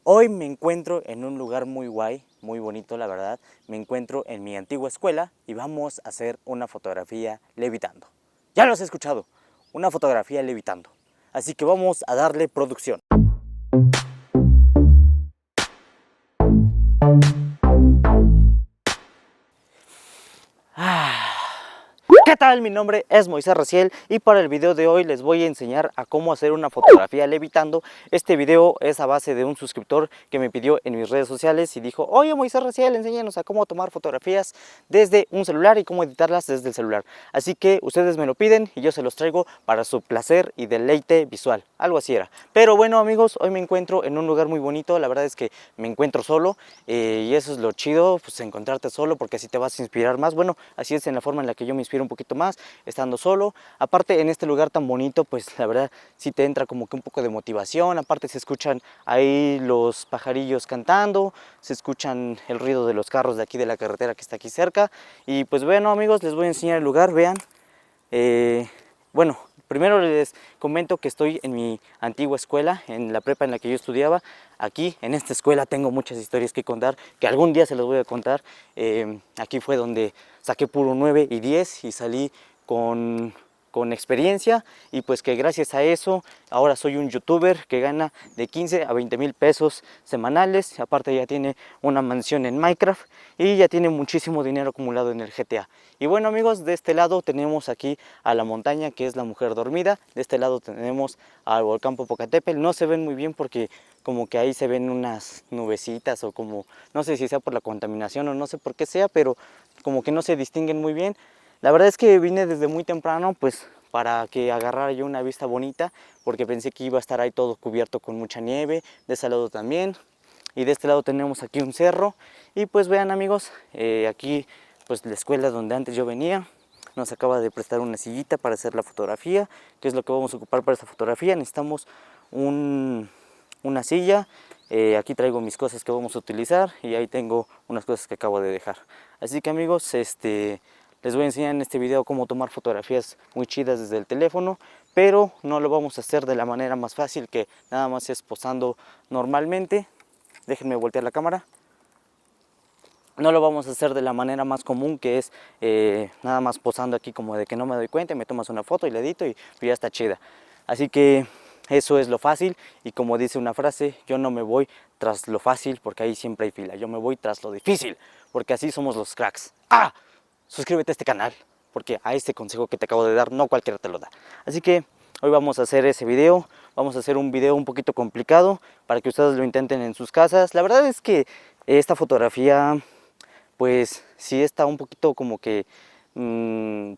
Hoy me encuentro en un lugar muy guay, muy bonito la verdad. Me encuentro en mi antigua escuela y vamos a hacer una fotografía levitando. Ya lo has escuchado, una fotografía levitando. Así que vamos a darle producción. ¿Qué tal? Mi nombre es Moisés Raciel y para el video de hoy les voy a enseñar a cómo hacer una fotografía levitando. Este video es a base de un suscriptor que me pidió en mis redes sociales y dijo: oye Moisés Raciel, enséñanos a cómo tomar fotografías desde un celular y cómo editarlas desde el celular. Así que ustedes me lo piden y yo se los traigo para su placer y deleite visual, algo así era. Pero bueno amigos, hoy me encuentro en un lugar muy bonito. La verdad es que me encuentro solo y eso es lo chido, pues encontrarte solo, porque así te vas a inspirar más. Bueno, así es en la forma en la que yo me inspiro un poquito más, estando solo. Aparte, en este lugar tan bonito, pues la verdad sí te entra como que un poco de motivación. Aparte se escuchan ahí los pajarillos cantando, se escuchan el ruido de los carros de aquí de la carretera que está aquí cerca. Y pues bueno amigos, les voy a enseñar el lugar, vean. Bueno, primero les comento que estoy en mi antigua escuela, en la prepa en la que yo estudiaba. Aquí, en esta escuela, tengo muchas historias que contar, que algún día se las voy a contar. Aquí fue donde saqué puro 9 y 10 y salí con experiencia, y pues que gracias a eso ahora soy un youtuber que gana de 15 a 20 mil pesos semanales. Aparte ya tiene una mansión en Minecraft y ya tiene muchísimo dinero acumulado en el GTA. Y bueno amigos, de este lado tenemos aquí a la montaña, que es la Mujer Dormida. De este lado tenemos al volcán Popocatépetl. No se ven muy bien porque como que ahí se ven unas nubecitas, o como, no sé si sea por la contaminación o no sé por qué sea, pero como que no se distinguen muy bien. La verdad es que vine desde muy temprano, pues para que agarrara yo una vista bonita, porque pensé que iba a estar ahí todo cubierto con mucha nieve. De ese lado también, y de este lado tenemos aquí un cerro. Y pues vean amigos, aquí pues la escuela donde antes yo venía nos acaba de prestar una sillita para hacer la fotografía. ¿Qué es lo que vamos a ocupar para esta fotografía? Necesitamos una silla. Aquí traigo mis cosas que vamos a utilizar y ahí tengo unas cosas que acabo de dejar. Así que amigos, les voy a enseñar en este video cómo tomar fotografías muy chidas desde el teléfono, pero no lo vamos a hacer de la manera más fácil, que nada más es posando normalmente. Déjenme voltear la cámara. No lo vamos a hacer de la manera más común, que es nada más posando aquí como de que no me doy cuenta, me tomas una foto y la edito y ya está chida. Así que eso es lo fácil, y como dice una frase, yo no me voy tras lo fácil porque ahí siempre hay fila. Yo me voy tras lo difícil, porque así somos los cracks. ¡Ah! Suscríbete a este canal, porque a este consejo que te acabo de dar no cualquiera te lo da. Así que hoy vamos a hacer ese video. Vamos a hacer un video un poquito complicado para que ustedes lo intenten en sus casas. La verdad es que esta fotografía pues sí está un poquito como que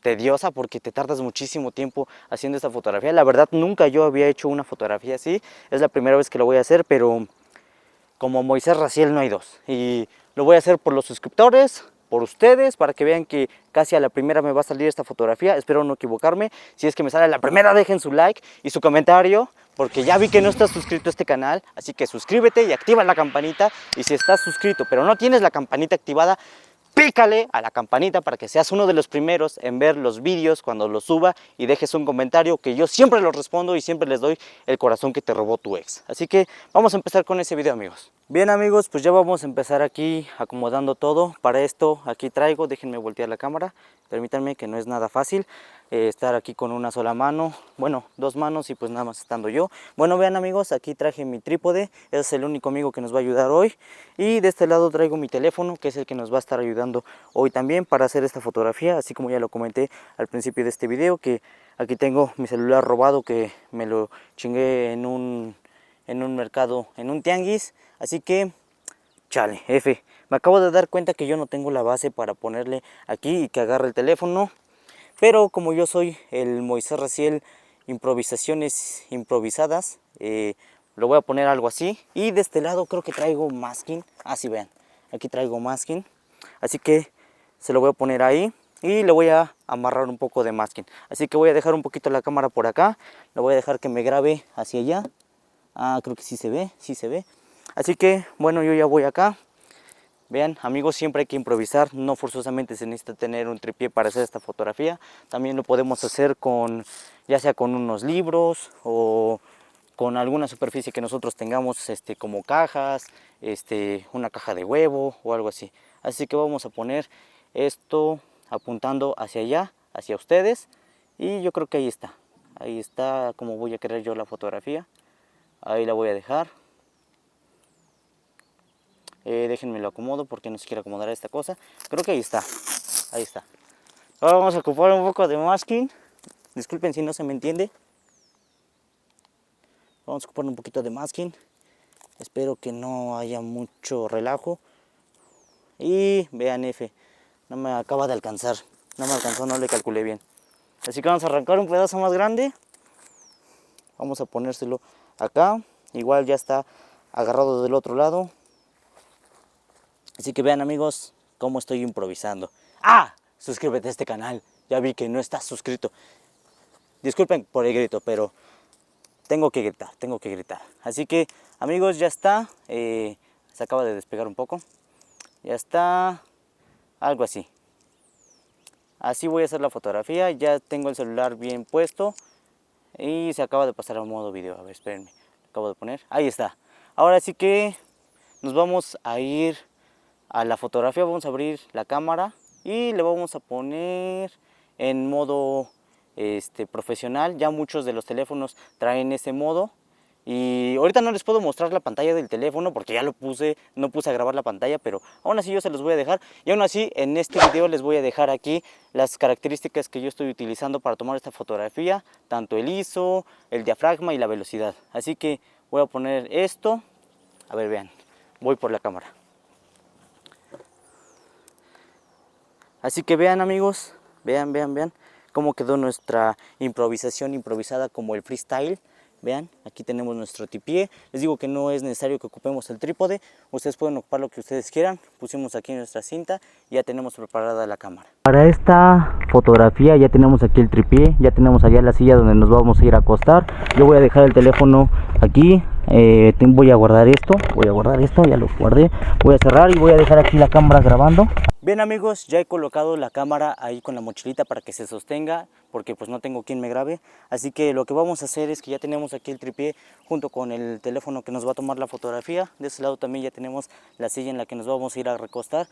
tediosa, porque te tardas muchísimo tiempo haciendo esta fotografía. La verdad nunca yo había hecho una fotografía así, es la primera vez que lo voy a hacer, pero como Moisés Raciel no hay dos. Y lo voy a hacer por los suscriptores, por ustedes, para que vean que casi a la primera me va a salir esta fotografía. Espero no equivocarme. Si es que me sale a la primera, dejen su like y su comentario, porque ya vi que no estás suscrito a este canal. Así que suscríbete y activa la campanita. Y si estás suscrito pero no tienes la campanita activada, pícale a la campanita para que seas uno de los primeros en ver los vídeos cuando los suba, y dejes un comentario, que yo siempre los respondo y siempre les doy el corazón que te robó tu ex. Así que vamos a empezar con ese video amigos. Bien amigos, pues ya vamos a empezar aquí acomodando todo. Para esto aquí traigo, déjenme voltear la cámara, permítanme, que no es nada fácil estar aquí con una sola mano, bueno, dos manos, y pues nada más estando yo. Bueno, vean amigos, aquí traje mi trípode, es el único amigo que nos va a ayudar hoy. Y de este lado traigo mi teléfono, que es el que nos va a estar ayudando hoy también para hacer esta fotografía, así como ya lo comenté al principio de este video, que aquí tengo mi celular robado, que me lo chingué en un mercado, en un tianguis. Así que chale, F. Me acabo de dar cuenta que yo no tengo la base para ponerle aquí y que agarre el teléfono. Pero como yo soy el Moisés Raciel improvisaciones improvisadas, lo voy a poner algo así. Y de este lado creo que traigo masking. Así vean, aquí traigo masking. Así que se lo voy a poner ahí y le voy a amarrar un poco de masking. Así que voy a dejar un poquito la cámara por acá. Lo voy a dejar que me grabe hacia allá. Ah, creo que sí se ve, sí se ve. Así que bueno, yo ya voy acá. Vean amigos, siempre hay que improvisar, no forzosamente se necesita tener un tripié para hacer esta fotografía. También lo podemos hacer con, ya sea con unos libros o con alguna superficie que nosotros tengamos, como cajas, una caja de huevo o algo así. Así que vamos a poner esto apuntando hacia allá, hacia ustedes, y yo creo que ahí está como voy a querer yo la fotografía. Ahí la voy a dejar. Déjenme lo acomodo porque no se quiere acomodar esta cosa. Creo que ahí está. Ahí está. Ahora vamos a ocupar un poco de masking. Disculpen si no se me entiende. Vamos a ocupar un poquito de masking. Espero que no haya mucho relajo. Y vean F. No me acaba de alcanzar. No me alcanzó, no le calculé bien. Así que vamos a arrancar un pedazo más grande. Vamos a ponérselo acá. Igual ya está agarrado del otro lado. Así que vean, amigos, cómo estoy improvisando. ¡Ah! Suscríbete a este canal. Ya vi que no estás suscrito. Disculpen por el grito, pero tengo que gritar. Así que, amigos, ya está. Se acaba de despegar un poco. Ya está. Algo así. Así voy a hacer la fotografía. Ya tengo el celular bien puesto. Y se acaba de pasar a modo video. A ver, espérenme. Lo acabo de poner. Ahí está. Ahora sí que nos vamos a ir a la fotografía. Vamos a abrir la cámara y le vamos a poner en modo profesional. Ya muchos de los teléfonos traen ese modo. Y ahorita no les puedo mostrar la pantalla del teléfono porque ya lo puse, no puse a grabar la pantalla, pero aún así yo se los voy a dejar. Y aún así en este video les voy a dejar aquí las características que yo estoy utilizando para tomar esta fotografía, tanto el ISO, el diafragma y la velocidad. Así que voy a poner esto. A ver, vean, voy por la cámara. Así que vean, amigos, vean cómo quedó nuestra improvisación improvisada como el freestyle. Vean, aquí tenemos nuestro tipié. Les digo que no es necesario que ocupemos el trípode. Ustedes pueden ocupar lo que ustedes quieran. Pusimos aquí nuestra cinta y ya tenemos preparada la cámara. Para esta fotografía ya tenemos aquí el tripié. Ya tenemos allá la silla donde nos vamos a ir a acostar. Yo voy a dejar el teléfono aquí. Voy a guardar esto, ya lo guardé. Voy a cerrar y voy a dejar aquí la cámara grabando. Bien, amigos, ya he colocado la cámara ahí con la mochilita para que se sostenga, porque pues no tengo quien me grabe. Así que lo que vamos a hacer es que ya tenemos aquí el tripié junto con el teléfono que nos va a tomar la fotografía. De ese lado también ya tenemos la silla en la que nos vamos a ir a recostar.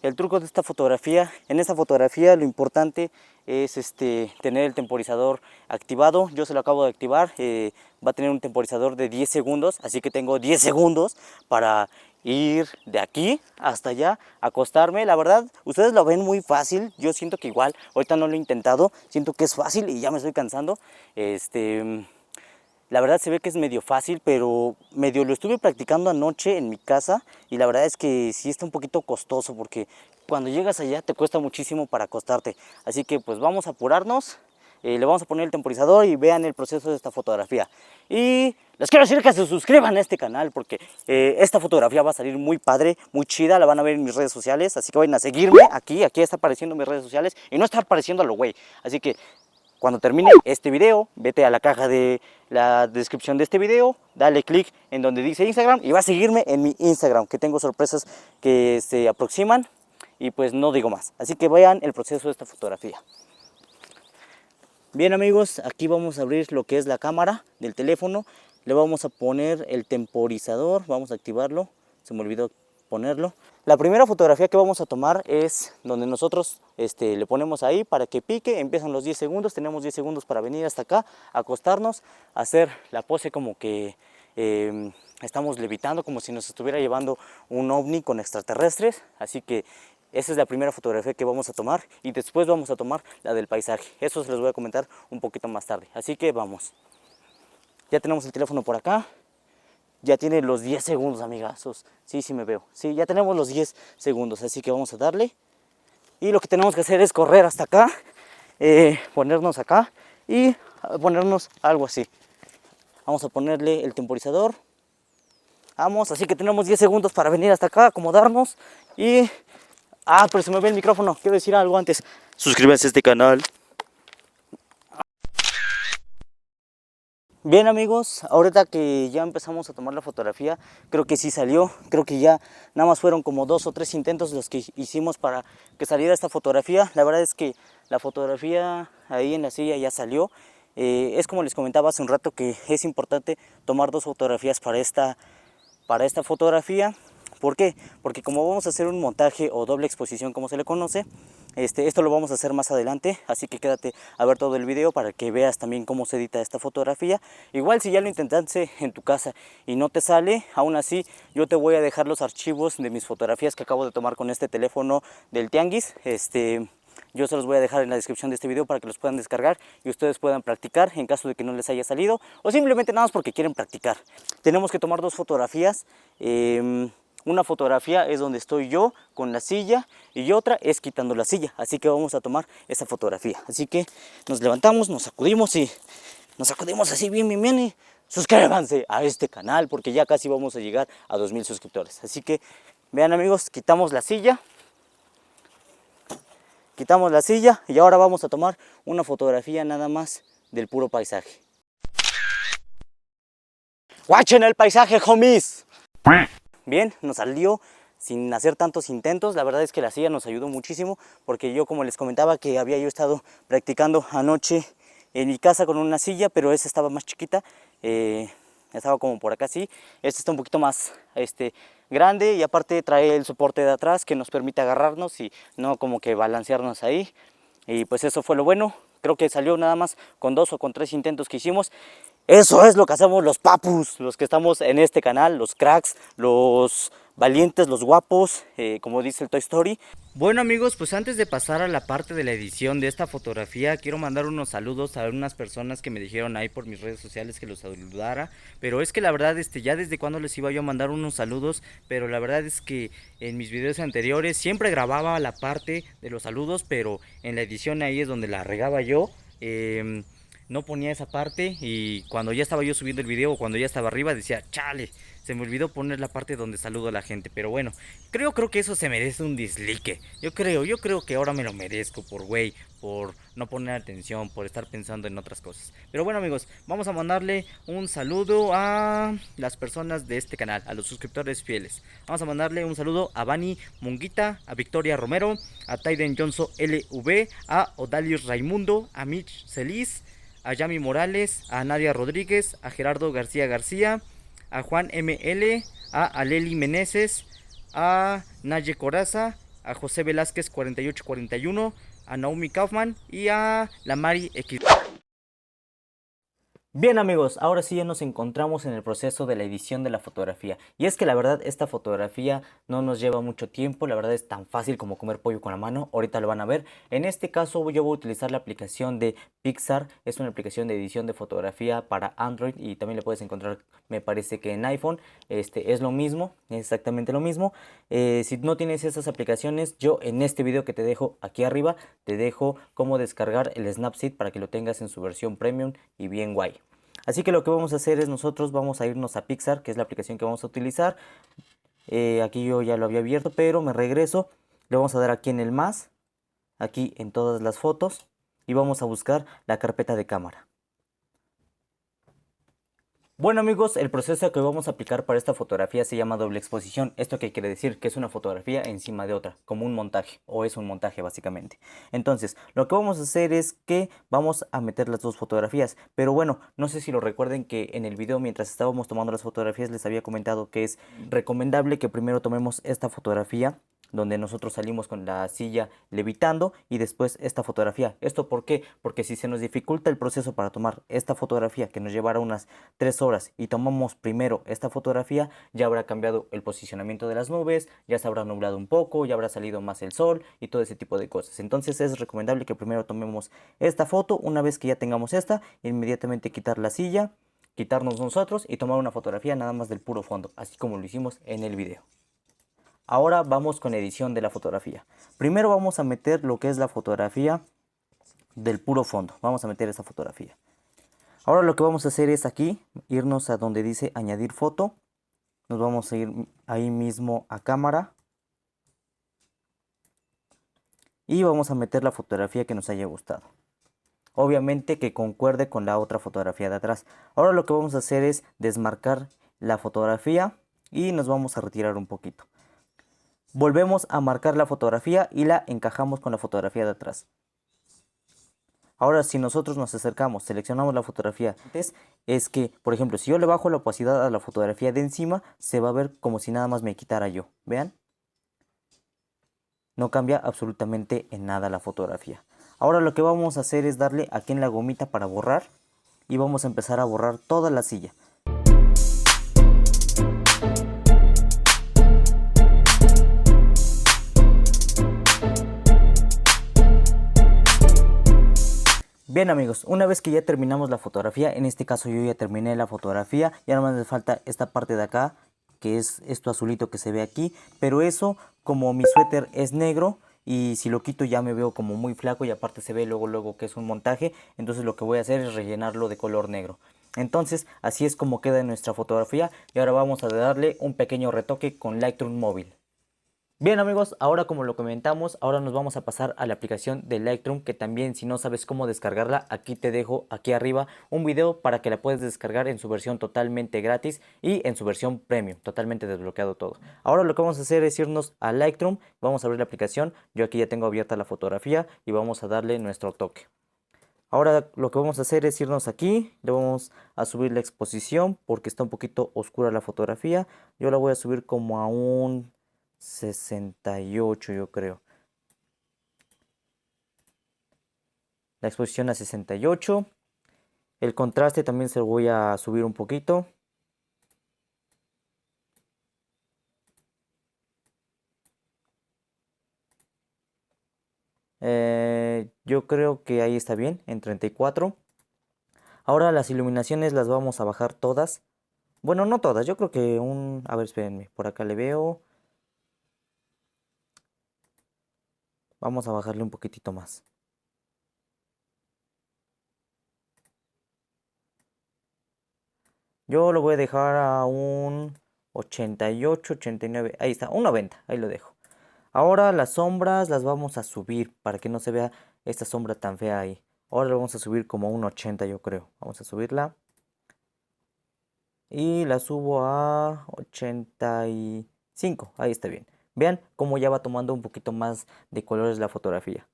El truco de esta fotografía, en esta fotografía lo importante es tener el temporizador activado. Yo se lo acabo de activar, va a tener un temporizador de 10 segundos, así que tengo 10 segundos para ir de aquí hasta allá, acostarme. La verdad, ustedes lo ven muy fácil, yo siento que igual, ahorita no lo he intentado, siento que es fácil y ya me estoy cansando. La verdad se ve que es medio fácil, pero medio lo estuve practicando anoche en mi casa y la verdad es que sí está un poquito costoso porque cuando llegas allá te cuesta muchísimo para acostarte. Así que pues vamos a apurarnos, le vamos a poner el temporizador y vean el proceso de esta fotografía. Y les quiero decir que se suscriban a este canal porque esta fotografía va a salir muy padre, muy chida, la van a ver en mis redes sociales. Así que vayan a seguirme, aquí está apareciendo mis redes sociales y no está apareciendo a lo güey. Así que cuando termine este video, vete a la caja de la descripción de este video, dale click en donde dice Instagram y va a seguirme en mi Instagram, que tengo sorpresas que se aproximan y pues no digo más. Así que vean el proceso de esta fotografía. Bien, amigos, aquí vamos a abrir lo que es la cámara del teléfono. Le vamos a poner el temporizador, vamos a activarlo, se me olvidó ponerlo. La primera fotografía que vamos a tomar es donde nosotros le ponemos ahí para que pique, empiezan los 10 segundos, tenemos 10 segundos para venir hasta acá, acostarnos, hacer la pose como que estamos levitando, como si nos estuviera llevando un ovni con extraterrestres. Así que esa es la primera fotografía que vamos a tomar y después vamos a tomar la del paisaje. Eso se los voy a comentar un poquito más tarde, así que vamos. Ya tenemos el teléfono por acá. Ya tiene los 10 segundos, amigazos. Sí me veo. Sí, ya tenemos los 10 segundos, así que vamos a darle. Y lo que tenemos que hacer es correr hasta acá, ponernos acá y ponernos algo así. Vamos a ponerle el temporizador. Vamos, así que tenemos 10 segundos para venir hasta acá, acomodarnos y... pero se me ve el micrófono. Quiero decir algo antes. Suscríbanse a este canal. Bien, amigos, ahorita que ya empezamos a tomar la fotografía, creo que sí salió, creo que ya nada más fueron como 2 o 3 intentos los que hicimos para que saliera esta fotografía. La verdad es que la fotografía ahí en la silla ya salió Es como les comentaba hace un rato que es importante tomar 2 fotografías para esta fotografía. ¿Por qué? Porque como vamos a hacer un montaje o doble exposición como se le conoce, esto lo vamos a hacer más adelante, así que quédate a ver todo el video para que veas también cómo se edita esta fotografía. Igual si ya lo intentaste en tu casa y no te sale, aún así yo te voy a dejar los archivos de mis fotografías que acabo de tomar con este teléfono del Tianguis. Yo se los voy a dejar en la descripción de este video para que los puedan descargar y ustedes puedan practicar en caso de que no les haya salido o simplemente nada más porque quieren practicar. Tenemos que tomar 2 fotografías. Una fotografía es donde estoy yo con la silla y otra es quitando la silla, así que vamos a tomar esa fotografía. Así que nos levantamos, nos sacudimos así bien y suscríbanse a este canal porque ya casi vamos a llegar a 2000 suscriptores. Así que vean amigos, quitamos la silla y ahora vamos a tomar una fotografía nada más del puro paisaje. ¡Watchen el paisaje, homies! Bien, nos salió sin hacer tantos intentos. La verdad es que la silla nos ayudó muchísimo porque yo, como les comentaba, que había yo estado practicando anoche en mi casa con una silla, pero esa estaba más chiquita, estaba como por acá así. Esta está un poquito más grande y aparte trae el soporte de atrás que nos permite agarrarnos y no como que balancearnos ahí. Y pues eso fue lo bueno. Creo que salió nada más con 2 o con 3 intentos que hicimos. Eso es lo que hacemos los papus, los que estamos en este canal, los cracks, los valientes, los guapos, como dice el Toy Story. Bueno amigos, pues antes de pasar a la parte de la edición de esta fotografía, quiero mandar unos saludos a unas personas que me dijeron ahí por mis redes sociales que los saludara. Pero es que la verdad, ya desde cuando les iba yo a mandar unos saludos, pero la verdad es que en mis videos anteriores siempre grababa la parte de los saludos, pero en la edición ahí es donde la regaba yo. No ponía esa parte y cuando ya estaba yo subiendo el video o cuando ya estaba arriba decía, chale, se me olvidó poner la parte donde saludo a la gente. Pero bueno, creo que eso se merece un dislike. Yo creo que ahora me lo merezco por güey, por no poner atención, por estar pensando en otras cosas. Pero bueno amigos, vamos a mandarle un saludo a las personas de este canal, a los suscriptores fieles. Vamos a mandarle un saludo a Bani Munguita, a Victoria Romero, a Taiden Johnson LV, a Odalis Raimundo, a Mitch Celis, a Yami Morales, a Nadia Rodríguez, a Gerardo García García, a Juan ML, a Aleli Meneses, a Naye Coraza, a José Velázquez 4841, a Naomi Kaufman y a la Mari X. Bien amigos, ahora sí ya nos encontramos en el proceso de la edición de la fotografía. Y es que la verdad esta fotografía no nos lleva mucho tiempo, la verdad es tan fácil como comer pollo con la mano, ahorita lo van a ver. En este caso yo voy a utilizar la aplicación de Pixar, es una aplicación de edición de fotografía para Android y también la puedes encontrar, me parece que en iPhone. Es lo mismo, exactamente lo mismo. Si no tienes esas aplicaciones, yo en este video que te dejo aquí arriba, te dejo cómo descargar el Snapseed para que lo tengas en su versión premium y bien guay. Así que lo que vamos a hacer es nosotros vamos a irnos a Pixar, que es la aplicación que vamos a utilizar. Aquí yo ya lo había abierto, pero me regreso. Le vamos a dar aquí en el más, aquí en todas las fotos, y vamos a buscar la carpeta de cámara. Bueno amigos, el proceso que vamos a aplicar para esta fotografía se llama doble exposición. ¿Esto qué quiere decir? Que es una fotografía encima de otra, como un montaje, o es un montaje básicamente. Entonces, lo que vamos a hacer es que vamos a meter las 2 fotografías. Pero bueno, no sé si lo recuerden que en el video mientras estábamos tomando las fotografías les había comentado que es recomendable que primero tomemos esta fotografía donde nosotros salimos con la silla levitando y después esta fotografía. ¿Esto por qué? Porque si se nos dificulta el proceso para tomar esta fotografía que nos llevará unas 3 horas y tomamos primero esta fotografía, ya habrá cambiado el posicionamiento de las nubes, ya se habrá nublado un poco, ya habrá salido más el sol y todo ese tipo de cosas. Entonces es recomendable que primero tomemos esta foto. Una vez que ya tengamos esta, inmediatamente quitar la silla, quitarnos nosotros y tomar una fotografía nada más del puro fondo, así como lo hicimos en el video. Ahora vamos con edición de la fotografía. Primero vamos a meter lo que es la fotografía del puro fondo. Vamos a meter esa fotografía. Ahora lo que vamos a hacer es aquí, irnos a donde dice añadir foto. Nos vamos a ir ahí mismo a cámara. Y vamos a meter la fotografía que nos haya gustado. Obviamente que concuerde con la otra fotografía de atrás. Ahora lo que vamos a hacer es desmarcar la fotografía y nos vamos a retirar un poquito. Volvemos a marcar la fotografía y la encajamos con la fotografía de atrás. Ahora, si nosotros nos acercamos, seleccionamos la fotografía, es que, por ejemplo, si yo le bajo la opacidad a la fotografía de encima, se va a ver como si nada más me quitara yo. ¿Vean? No cambia absolutamente en nada la fotografía. Ahora lo que vamos a hacer es darle aquí en la gomita para borrar y vamos a empezar a borrar toda la silla. Bien amigos, una vez que ya terminamos la fotografía, en este caso yo ya terminé la fotografía, ya nada más me falta esta parte de acá, que es esto azulito que se ve aquí, pero eso, como mi suéter es negro y si lo quito ya me veo como muy flaco y aparte se ve luego que es un montaje, entonces lo que voy a hacer es rellenarlo de color negro. Entonces así es como queda nuestra fotografía y ahora vamos a darle un pequeño retoque con Lightroom móvil. Bien amigos, ahora como lo comentamos, ahora nos vamos a pasar a la aplicación de Lightroom, que también si no sabes cómo descargarla, aquí te dejo aquí arriba un video para que la puedas descargar en su versión totalmente gratis y en su versión premium, totalmente desbloqueado todo. Ahora lo que vamos a hacer es irnos a Lightroom, vamos a abrir la aplicación, yo aquí ya tengo abierta la fotografía y vamos a darle nuestro toque. Ahora lo que vamos a hacer es irnos aquí, le vamos a subir la exposición porque está un poquito oscura la fotografía, yo la voy a subir como a un 68 yo creo. La exposición a 68. El contraste también se lo voy a subir un poquito. Yo creo que ahí está bien, en 34. Ahora las iluminaciones las vamos a bajar todas. Bueno, no todas, yo creo que un... A ver, espérenme, por acá le veo. Vamos a bajarle un poquitito más. Yo lo voy a dejar a un 88, 89. Ahí está, un 90, ahí lo dejo. Ahora las sombras las vamos a subir para que no se vea esta sombra tan fea ahí. Ahora lo vamos a subir como a un 80 yo creo. Vamos a subirla. Y la subo a 85. Ahí está bien. Vean cómo ya va tomando un poquito más de colores la fotografía.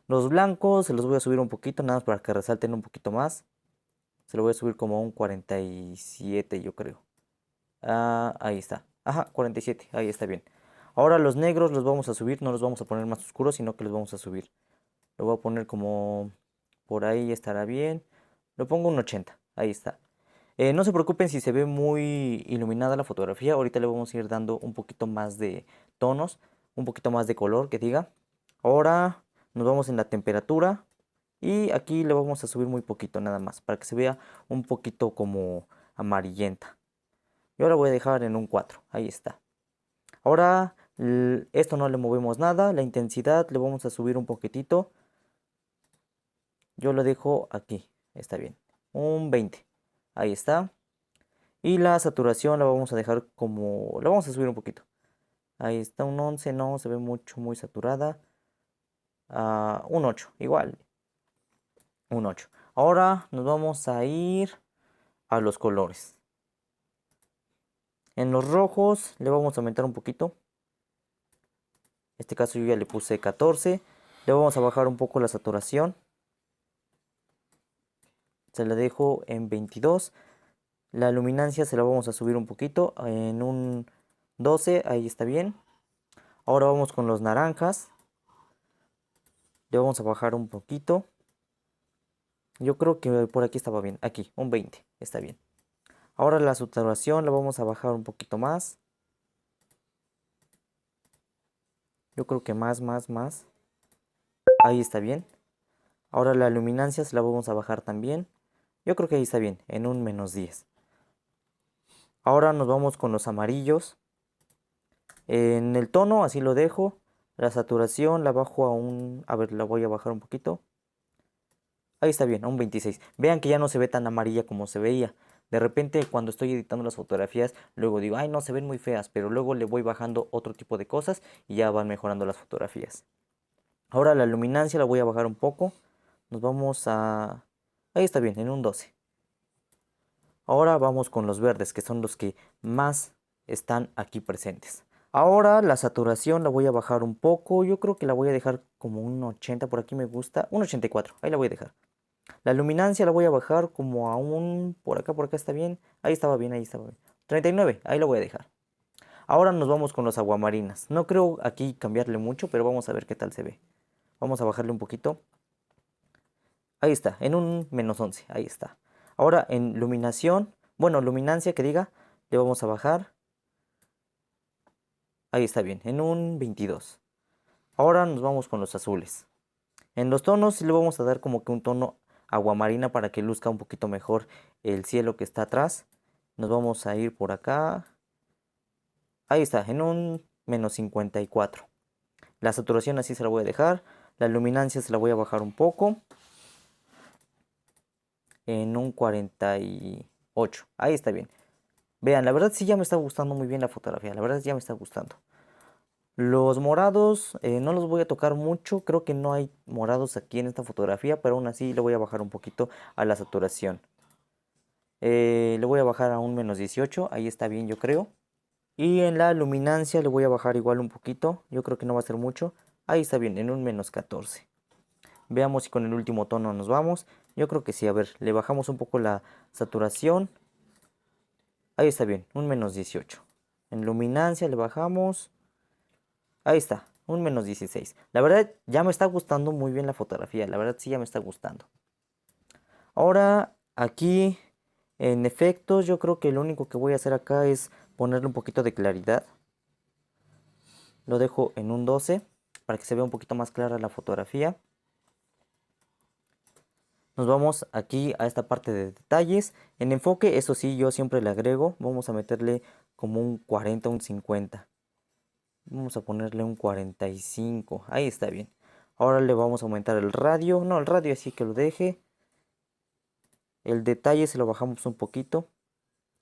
Los blancos se los voy a subir un poquito, nada más para que resalten un poquito más. Se lo voy a subir como a un 47 yo creo. Ah, ahí está. Ajá, 47. Ahí está bien. Ahora los negros los vamos a subir, no los vamos a poner más oscuros, sino que los vamos a subir. Lo voy a poner como por ahí estará bien. Lo pongo un 80, ahí está. No se preocupen si se ve muy iluminada la fotografía. Ahorita le vamos a ir dando un poquito más de tonos, un poquito más de color que diga. Ahora nos vamos en la temperatura y aquí le vamos a subir muy poquito nada más para que se vea un poquito como amarillenta. Yo la voy a dejar en un 4, ahí está. Ahora esto no le movemos nada, la intensidad le vamos a subir un poquitito. Yo lo dejo aquí, está bien, un 20, ahí está. Y la saturación la vamos a dejar como, la vamos a subir un poquito. Ahí está un 11, no, se ve mucho, muy saturada. Un 8, igual, un 8. Ahora nos vamos a ir a los colores. En los rojos le vamos a aumentar un poquito. En este caso yo ya le puse 14. Le vamos a bajar un poco la saturación. Se la dejo en 22. La luminancia se la vamos a subir un poquito en un 12. Ahí está bien. Ahora vamos con los naranjas. Le vamos a bajar un poquito. Yo creo que por aquí estaba bien. Aquí, un 20. Está bien. Ahora la saturación la vamos a bajar un poquito más. Yo creo que más. Ahí está bien. Ahora la luminancia se la vamos a bajar también. Yo creo que ahí está bien, en un -10. Ahora nos vamos con los amarillos. En el tono así lo dejo. La saturación la bajo a un... A ver, la voy a bajar un poquito. Ahí está bien, a un 26. Vean que ya no se ve tan amarilla como se veía. De repente cuando estoy editando las fotografías, luego digo, ay no, se ven muy feas. Pero luego le voy bajando otro tipo de cosas y ya van mejorando las fotografías. Ahora la luminancia la voy a bajar un poco. Nos vamos a... Ahí está bien, en un 12. Ahora vamos con los verdes, que son los que más están aquí presentes. Ahora la saturación la voy a bajar un poco. Yo creo que la voy a dejar como un 80, por aquí me gusta. Un 84, ahí la voy a dejar. La luminancia la voy a bajar como a un... por acá está bien. Ahí estaba bien, ahí estaba bien. 39, ahí lo voy a dejar. Ahora nos vamos con los aguamarinas. No creo aquí cambiarle mucho, pero vamos a ver qué tal se ve. Vamos a bajarle un poquito. Ahí está, en un -11, ahí está. Ahora en iluminación, bueno, luminancia que diga, le vamos a bajar. Ahí está bien, en un 22. Ahora nos vamos con los azules. En los tonos le vamos a dar como que un tono aguamarina para que luzca un poquito mejor el cielo que está atrás. Nos vamos a ir por acá. Ahí está, en un -54. La saturación así se la voy a dejar. La luminancia se la voy a bajar un poco. En un 48. Ahí está bien. Vean, la verdad sí ya me está gustando muy bien la fotografía. La verdad ya me está gustando. Los morados no los voy a tocar mucho. Creo que no hay morados aquí en esta fotografía. Pero aún así le voy a bajar un poquito a la saturación. Le voy a bajar a un -18. Ahí está bien, yo creo. Y en la luminancia le voy a bajar igual un poquito. Yo creo que no va a ser mucho. Ahí está bien, en un -14. Veamos si con el último tono nos vamos. Yo creo que sí. A ver, le bajamos un poco la saturación. Ahí está bien, un -18. En luminancia le bajamos. Ahí está, un -16. La verdad ya me está gustando muy bien la fotografía. La verdad sí ya me está gustando. Ahora aquí en efectos yo creo que lo único que voy a hacer acá es ponerle un poquito de claridad. Lo dejo en un 12 para que se vea un poquito más clara la fotografía. Nos vamos aquí a esta parte de detalles. En enfoque, eso sí, yo siempre le agrego. Vamos a meterle como un 40, un 50. Vamos a ponerle un 45. Ahí está bien. Ahora le vamos a aumentar el radio. No, el radio así que lo deje. El detalle se lo bajamos un poquito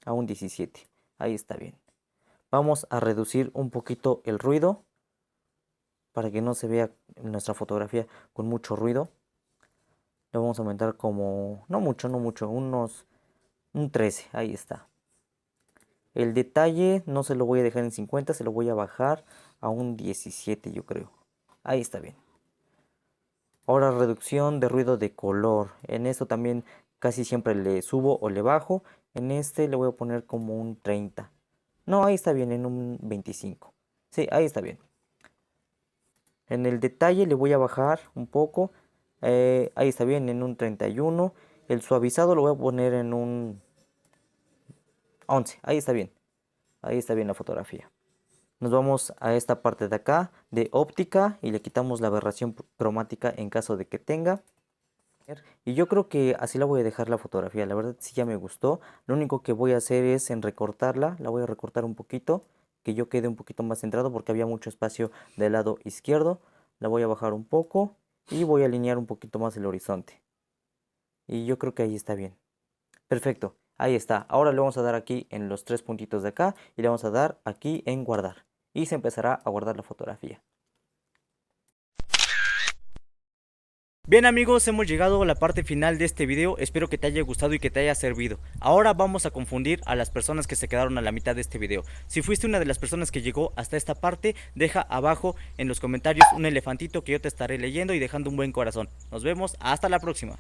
a un 17. Ahí está bien. Vamos a reducir un poquito el ruido para que no se vea nuestra fotografía con mucho ruido. Le vamos a aumentar como, no mucho, un 13, ahí está. El detalle no se lo voy a dejar en 50, se lo voy a bajar a un 17 yo creo. Ahí está bien. Ahora reducción de ruido de color. En esto también casi siempre le subo o le bajo. En este le voy a poner como un 30. No, ahí está bien, en un 25. Sí, ahí está bien. En el detalle le voy a bajar un poco. Ahí está bien, en un 31. El suavizado lo voy a poner en un 11. Ahí está bien. Ahí está bien la fotografía. Nos vamos a esta parte de acá de óptica y le quitamos la aberración cromática en caso de que tenga. Y yo creo que así la voy a dejar la fotografía. La verdad sí ya me gustó. Lo único que voy a hacer es en recortarla. La voy a recortar un poquito. Que yo quede un poquito más centrado porque había mucho espacio del lado izquierdo. La voy a bajar un poco. Y voy a alinear un poquito más el horizonte. Y yo creo que ahí está bien. Perfecto, ahí está. Ahora le vamos a dar aquí en los tres puntitos de acá. Y le vamos a dar aquí en guardar. Y se empezará a guardar la fotografía. Bien amigos, hemos llegado a la parte final de este video. Espero que te haya gustado y que te haya servido. Ahora vamos a confundir a las personas que se quedaron a la mitad de este video. Si fuiste una de las personas que llegó hasta esta parte, deja abajo en los comentarios un elefantito que yo te estaré leyendo y dejando un buen corazón. Nos vemos, hasta la próxima.